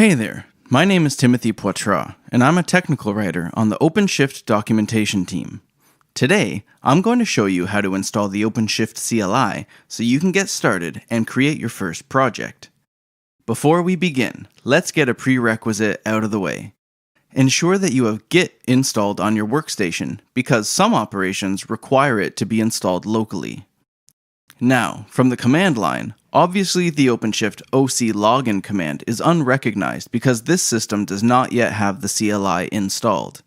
Hey there, my name is Timothy Poitras, and I'm a technical writer on the OpenShift documentation team. Today, I'm going to show you how to install the OpenShift CLI so you can get started and create your first project. Before we begin, let's get a prerequisite out of the way. Ensure that you have Git installed on your workstation because some operations require it to be installed locally. Now, from the command line, obviously the OpenShift OC login command is unrecognized because this system does not yet have the CLI installed.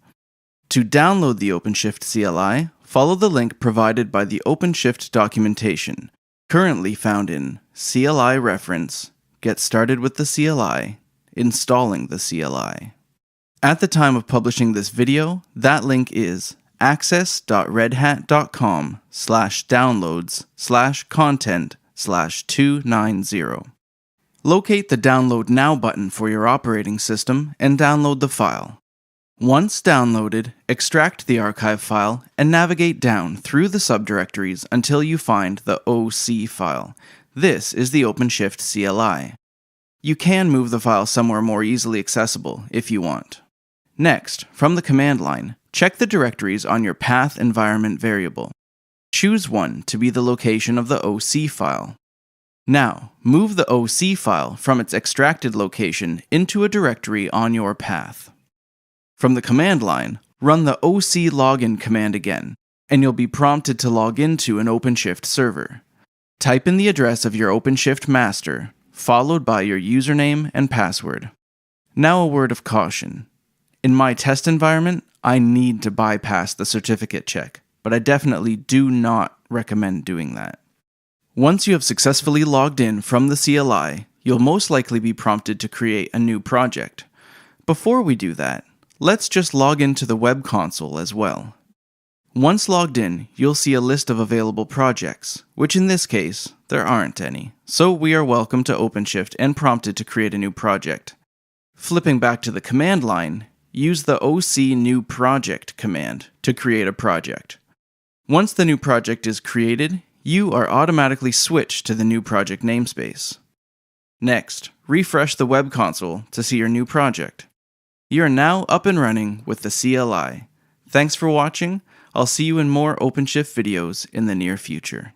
To download the OpenShift CLI, follow the link provided by the OpenShift documentation, currently found in CLI reference, Get Started with the CLI, Installing the CLI. At the time of publishing this video, that link is access.redhat.com/downloads/content/290. Locate the Download Now button for your operating system and download the file. Once downloaded, extract the archive file and navigate down through the subdirectories until you find the OC file. This is the OpenShift CLI. You can move the file somewhere more easily accessible if you want. Next, from the command line, check the directories on your path environment variable. Choose one to be the location of the OC file. Now, move the OC file from its extracted location into a directory on your path. From the command line, run the OC login command again, and you'll be prompted to log into an OpenShift server. Type in the address of your OpenShift master, followed by your username and password. Now a word of caution. In my test environment, I need to bypass the certificate check, but I definitely do not recommend doing that. Once you have successfully logged in from the CLI, you'll most likely be prompted to create a new project. Before we do that, let's just log into the web console as well. Once logged in, you'll see a list of available projects, which in this case, there aren't any, so we are welcome to OpenShift and prompted to create a new project. Flipping back to the command line, use the OC new project command to create a project. Once the new project is created, you are automatically switched to the new project namespace. Next, refresh the web console to see your new project. You are now up and running with the CLI. Thanks for watching. I'll see you in more OpenShift videos in the near future.